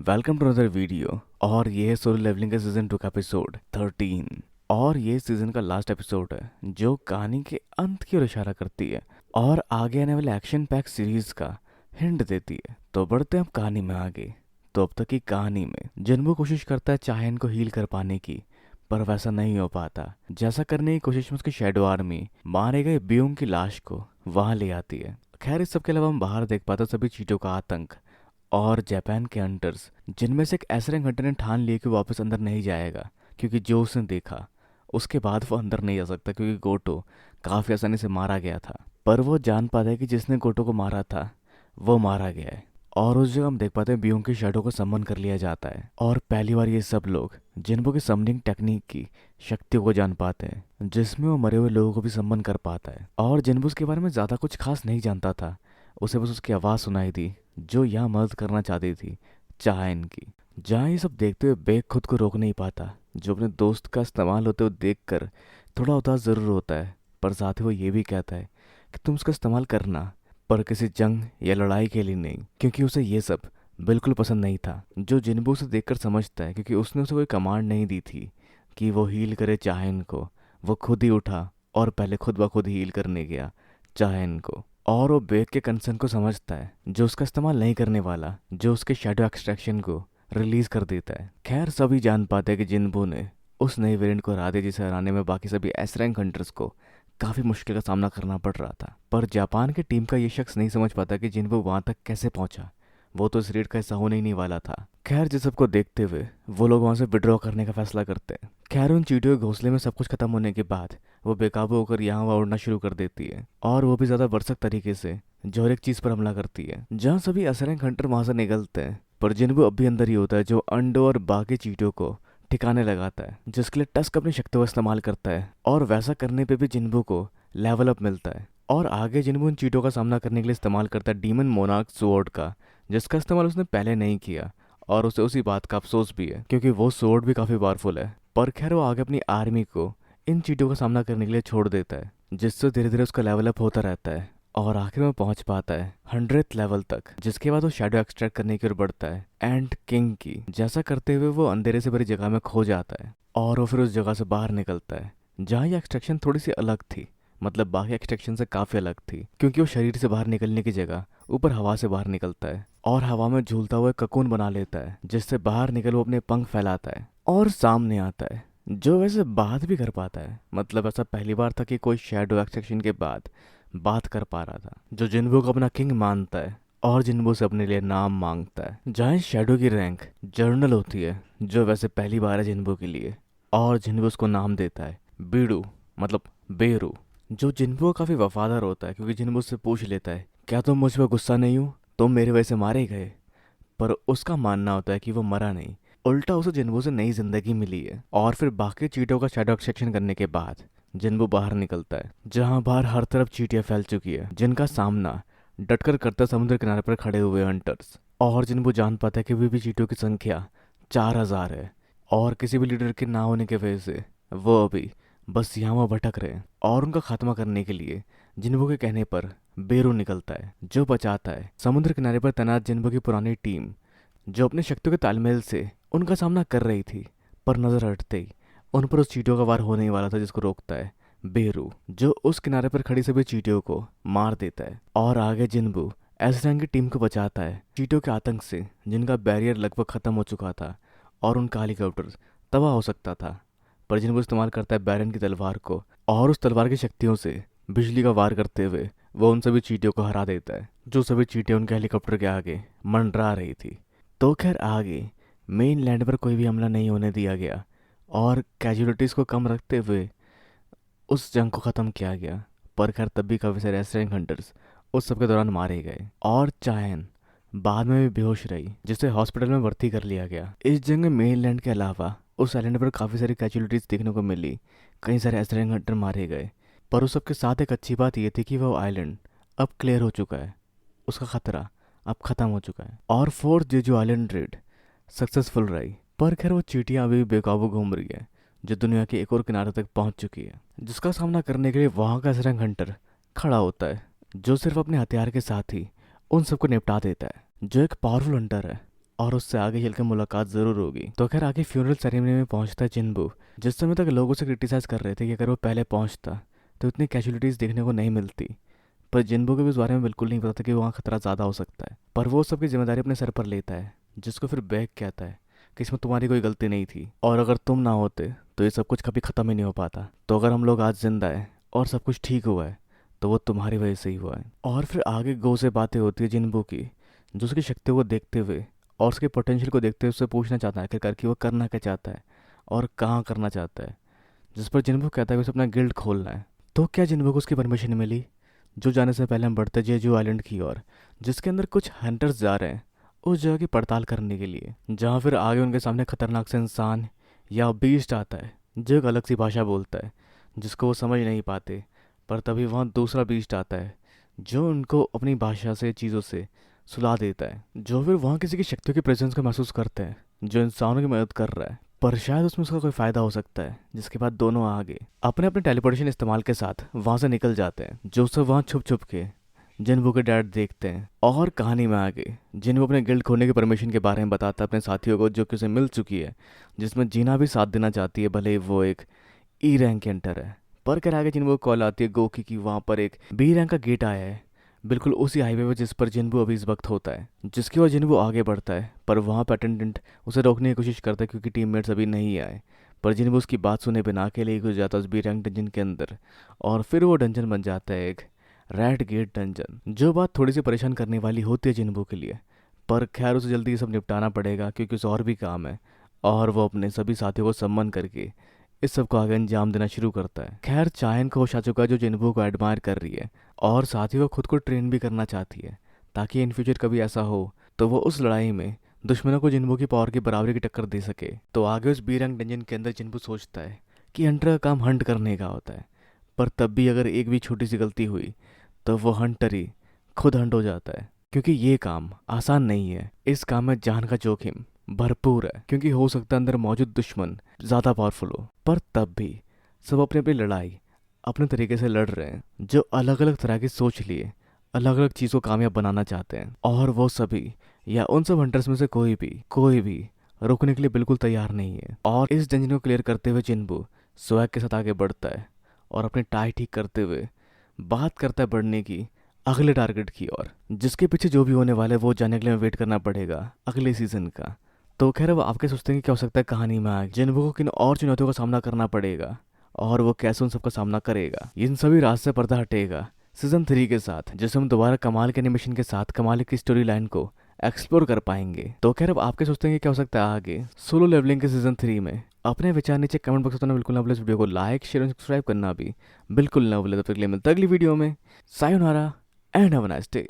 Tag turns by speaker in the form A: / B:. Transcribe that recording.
A: Welcome to another video. और ये है सोलो लेवलिंग का सीजन 2 का एपिसोड 13। और ये सीजन का लास्ट एपिसोड है जो कहानी के अंत की ओर इशारा करती है और आगे आने वाले एक्शन पैक सीरीज का हिंट देती है। तो बढ़ते हैं अब कहानी में आगे। तो अब तक की कहानी में जिन्हों कोशिश करता है चाहन को हील कर पाने की, पर वैसा नहीं हो पाता। जैसा करने की कोशिश में उसकी शैडो आर्मी मारे गए ब्यूंग की लाश को वहां ले आती है। खैर इस सब के अलावा हम बाहर देख पाते सभी चीजों का आतंक और जापान के हंटर्स, जिनमें से एक एसरेंग हंटर ने ठान लिया कि वो वापस अंदर नहीं जाएगा, क्योंकि जो उसने देखा उसके बाद वो अंदर नहीं जा सकता, क्योंकि गोटो काफ़ी आसानी से मारा गया था। पर वो जान पाता है कि जिसने गोटो को मारा था वो मारा गया है। और उस जगह हम देख पाते हैं ब्यूंग की शैडो को समन कर लिया जाता है। और पहली बार ये सब लोग जिनको की समनिंग टेक्निक की शक्तियों को जान पाते हैं, जिसमें वो मरे हुए लोगों को भी समन कर पाता है। और जिनबू उसके बारे में ज़्यादा कुछ खास नहीं जानता था, उसे बस उसकी आवाज़ सुनाई दी जो यहाँ मदद करना चाहती थी चाहन की। जहाँ ये सब देखते हुए बेग खुद को रोक नहीं पाता, जो अपने दोस्त का इस्तेमाल होते हुए देखकर थोड़ा उदास ज़रूर होता है, पर साथ ही वो ये भी कहता है कि तुम उसका इस्तेमाल करना, पर किसी जंग या लड़ाई के लिए नहीं, क्योंकि उसे ये सब बिल्कुल पसंद नहीं था। जो जिन्बू उसे देखकर समझता है, क्योंकि उसने उसे कोई कमांड नहीं दी थी कि वो हील करे चाहन को। वो खुद ही उठा और पहले खुद ब खुद हील करने गया चाहन को। और वो बेग के कंसर्न को समझता है, जो उसका इस्तेमाल नहीं करने वाला, जो उसके शैडो एक्सट्रैक्शन को रिलीज कर देता है। खैर सभी जान पाते हैं कि जिन्बू ने उस नई वेरिएंट को हरा दिया, जिसे हराने में बाकी सभी एस रैंक हंटर्स को काफी मुश्किल का सामना करना पड़ रहा था। पर जापान की टीम का ये शख्स नहीं समझ पाता कि जिन्बू वहां तक कैसे पहुंचा। वो तो इस रेड का हिस्सा होने ही नहीं वाला था। खैर जिस सबको देखते हुए वो लोग वहां से विड्रॉ करने का फैसला करते हैं। खैर उन चींटियों के घोंसले में सब कुछ खत्म होने के बाद वो बेकाबू होकर यहाँ वहाँ उड़ना शुरू कर देती है, और वो भी ज्यादा बरसक तरीके से जो हर एक चीज पर हमला करती है। जहाँ सभी असरंग हंटर वहां से निकलते हैं, पर जिन्बू अब भी अंदर ही होता है, जो अंडों और बाकी चींटियों को ठिकाने लगाता है, जिसके लिए टस्क अपनी शक्तियों का इस्तेमाल करता है। और वैसा करने पे भी जिन्बू को लेवल अप मिलता है। और आगे जिन्बू उन चींटियों का सामना करने के लिए इस्तेमाल करता है डीमन मोनार्क स्वॉर्ड का, जिसका इस्तेमाल उसने पहले नहीं किया। और उसे उसी बात का अफसोस भी है, क्योंकि वो स्वॉर्ड भी काफी पावरफुल है। पर खैर वो आगे अपनी आर्मी को इन चींटियों का सामना करने के लिए छोड़ देता है, जिससे धीरे धीरे उसका लेवल अप होता रहता है। और आखिर में पहुंच पाता है 100th लेवल तक, जिसके बाद वो शैडो एक्सट्रैक्ट करने की ओर बढ़ता है एंड किंग की। जैसा करते हुए वो अंधेरे से भरी जगह में खो जाता है, और वो फिर उस जगह से बाहर निकलता है, जहाँ ये एक्सट्रैक्शन थोड़ी सी अलग थी। मतलब बाकी एक्सट्रैक्शन से काफी अलग थी, क्योंकि वो शरीर से बाहर निकलने की जगह ऊपर हवा से बाहर निकलता है और हवा में झूलता हुआ ककून बना लेता है, जिससे बाहर निकल वो अपने पंख फैलाता है और सामने आता है, जो वैसे बात भी कर पाता है। मतलब ऐसा पहली बार था कि कोई शैडो एक्सट्रैक्शन के बाद बात कर पा रहा था, जो जिन्बू को अपना किंग मानता है और जिन्बू से अपने लिए नाम मांगता है। जहाँ शैडो की रैंक जर्नल होती है, जो वैसे पहली बार है जिन्बू के लिए, और जिन्बू उसको नाम देता है बीड़ू, मतलब बेरू। जो जिन्बू काफी वफादार होता है, क्योंकि जिन्बू से पूछ लेता है क्या तुम मुझ पर गुस्सा नहीं हो, तुम मेरे वजह से मारे गए। पर उसका मानना होता है कि वो मरा नहीं, उल्टा उसे जिन्बू से नई जिंदगी मिली है। और फिर बाकी चीटों का शैडो एक्सट्रैक्शन करने के बाद जिन्बू बाहर निकलता है, जहां बाहर हर तरफ चीटियां फैल चुकी है, जिनका सामना डटकर करता समुद्र किनारे पर खड़े हुए हंटर्स। और जिन्बू जान पाता है कि वे भी चीटियों की संख्या 4000 है, और किसी भी लीडर के ना होने की वजह से वो अभी बस यहाँ वहाँ भटक रहे हैं। और उनका खात्मा करने के लिए जिन्बू के कहने पर बेरू निकलता है, जो बचाता है समुद्र किनारे पर तैनात जिन्बू की पुरानी टीम, जो अपने शक्तियों के तालमेल से उनका सामना कर रही थी। पर नजर हटते ही उन पर उस चींटियों का वार होने ही वाला था, जिसको रोकता है बेरू, जो उस किनारे पर खड़ी सभी चींटियों को मार देता है। और आगे जिन्बू एस रैंक की टीम को बचाता है चींटियों के आतंक से, जिनका बैरियर लगभग खत्म हो चुका था और उनका हेलीकॉप्टर तबाह हो सकता था। पर जिन्बू इस्तेमाल करता है बैरन की तलवार को, और उस तलवार की शक्तियों से बिजली का वार करते हुए वो उन सभी चींटियों को हरा देता है, जो सभी चींटियां उनके हेलीकॉप्टर के आगे मंडरा रही थी। तो खैर आगे मेन लैंड पर कोई भी हमला नहीं होने दिया गया, और कैजुअलिटीज़ को कम रखते हुए उस जंग को ख़त्म किया गया। पर खैर तब भी काफ़ी सारे रेस्टोरेंट हंटर्स उस सब के दौरान मारे गए, और चायन बाद में भी बेहोश रही, जिसे हॉस्पिटल में भर्ती कर लिया गया। इस जंग में मेन लैंड के अलावा उस आइलैंड पर काफ़ी सारी कैजुअलिटीज़ देखने को मिली, कई सारे रेस्टोरेंट हंटर मारे गए। पर उस सबके साथ एक अच्छी बात यह थी कि वह आइलैंड अब क्लियर हो चुका है, उसका खतरा अब ख़त्म हो चुका है, और fourth Jeju island raid successful रही। पर खैर वो चींटियां अभी भी बेकाबू घूम रही है, जो दुनिया के एक और किनारे तक पहुंच चुकी है, जिसका सामना करने के लिए वहां का सरंग हंटर खड़ा होता है, जो सिर्फ अपने हथियार के साथ ही उन सबको निपटा देता है। जो एक पावरफुल हंटर है और उससे आगे चलकर मुलाकात ज़रूर होगी। तो खैर आगे फ्यूनरल सेरेमनी में पहुंचता है जिनबू। जिस समय तक लोग उसे क्रिटिसाइज़ कर रहे थे कि अगर वो पहले पहुंचता तो इतनी कैजुअलिटीज़ देखने को नहीं मिलती, पर जिनबू को भी इस बारे में बिल्कुल नहीं पता था कि वहाँ खतरा ज़्यादा हो सकता है। पर वो सबकी जिम्मेदारी अपने सर पर लेता है, जिसको फिर बैग कहता है कि इसमें तुम्हारी कोई गलती नहीं थी, और अगर तुम ना होते तो ये सब कुछ कभी ख़त्म ही नहीं हो पाता। तो अगर हम लोग आज जिंदा है और सब कुछ ठीक हुआ है तो वो तुम्हारी वजह से ही हुआ है। और फिर आगे गो से बातें होती है जिनबू की, जो उसकी शक्तियों को देखते हुए और उसके पोटेंशियल को देखते हुए उससे पूछना चाहता है आखिरकार कि वो करना क्या चाहता है और कहाँ करना चाहता है। जिस पर जिनबू कहता है कि उसे अपना गिल्ड खोलना है। तो क्या जिनबू को उसकी परमिशन मिली? जो जाने से पहले हम बढ़ते जेजू आइलैंड की ओर, जिसके अंदर कुछ हंटर्स जा रहे हैं उस जगह की पड़ताल करने के लिए, जहाँ फिर आगे उनके सामने खतरनाक से इंसान या बीस्ट आता है जो एक अलग सी भाषा बोलता है जिसको वो समझ नहीं पाते। पर तभी वहाँ दूसरा बीस्ट आता है जो उनको अपनी भाषा से चीज़ों से सुला देता है, जो फिर वहाँ किसी की शक्तियों की प्रेजेंस को महसूस करते हैं जो इंसानों की मदद कर रहा है, पर शायद उसमें उसका कोई फ़ायदा हो सकता है। जिसके बाद दोनों आगे अपने अपने टेलीपोर्टेशन इस्तेमाल के साथ वहाँ से निकल जाते हैं, जो सब वहाँ छुप छुप के जिनबू के डैड देखते हैं। और कहानी में आगे जिनबू अपने गिल्ड खोलने की परमिशन के बारे में बताता है अपने साथियों को, जो कि उसे मिल चुकी है, जिसमें जीना भी साथ देना चाहती है, भले ही वो एक ई रैंक एंटर है। पर कर आगे जिनबू को कॉल आती है गोकी की वहाँ पर एक बी रैंक का गेट आया है, बिल्कुल उसी हाईवे पे जिस पर जिनबू अभी इस वक्त होता है। जिसकी वजह जिनबू आगे बढ़ता है, पर वहाँ पर अटेंडेंट उसे रोकने की कोशिश करता है क्योंकि टीममेट्स अभी नहीं आए। पर जिनबू उसकी बात सुने बिना अकेले ही घुस जाता है उस बी रैंक डंजन के अंदर, और फिर वो डंजन बन जाता है एक रेड गेट डंजन, जो बात थोड़ी सी परेशान करने वाली होती है जिनबू के लिए। पर खैर उसे जल्दी ये सब निपटाना पड़ेगा क्योंकि उसे और भी काम है, और वो अपने सभी साथियों को सम्मान करके इस सब को आगे अंजाम देना शुरू करता है। खैर चायन को होश आ चुका है जो जिनबू को एडमायर कर रही है, और साथ ही वो खुद को ट्रेन भी करना चाहती है ताकि इन फ्यूचर कभी ऐसा हो तो वो उस लड़ाई में दुश्मनों को जिनबू की पावर की बराबरी की टक्कर दे सके। तो आगे उस बी रैंक डंजन के अंदर जिनबू सोचता है कि हंटर का काम हंट करने का होता है, पर तब भी अगर एक भी छोटी सी गलती हुई तो वो हंटर ही खुद हंट हो जाता है, क्योंकि ये काम आसान नहीं है। इस काम में जान का जोखिम भरपूर है, क्योंकि हो सकता है अंदर मौजूद दुश्मन ज़्यादा पावरफुल हो। पर तब भी सब अपनी अपनी लड़ाई अपने तरीके से लड़ रहे हैं, जो अलग अलग तरह की सोच लिए अलग अलग चीज़ को कामयाब बनाना चाहते हैं। और वो सभी या उन सब हंटर्स में से कोई भी रुकने के लिए बिल्कुल तैयार नहीं है। और इस डंजन को क्लियर करते हुए जिनबू स्वैग के साथ आगे बढ़ता है और अपनी टाई ठीक करते हुए बात करता है बढ़ने की अगले टारगेट की ओर, जिसके पीछे जो भी होने वाला है वो जानने के लिए वेट करना पड़ेगा अगले सीजन का। तो खैर अब आपके सोचते हैं कि क्या हो सकता है कहानी में आगे जिनबू को किन और चुनौतियों का सामना करना पड़ेगा और वो कैसे उन सबका सामना करेगा। इन सभी राज से पर्दा हटेगा सीजन 3 के साथ, जिसमें हम दोबारा कमाल के एनिमेशन के साथ कमाल की स्टोरी लाइन को एक्सप्लोर कर पाएंगे। तो खैर अब आपके सोचते हैं कि क्या हो सकता है आगे सोलो लेवलिंग के सीजन 3 में। अपने विचार नीचे कमेंट बॉक्स में बिल्कुल ना भूलें। इस वीडियो को लाइक शेयर और सब्सक्राइब करना भी बिल्कुल ना भूलें। तो फिर मिलते हैं अगली वीडियो में। Sayonara and have a nice day.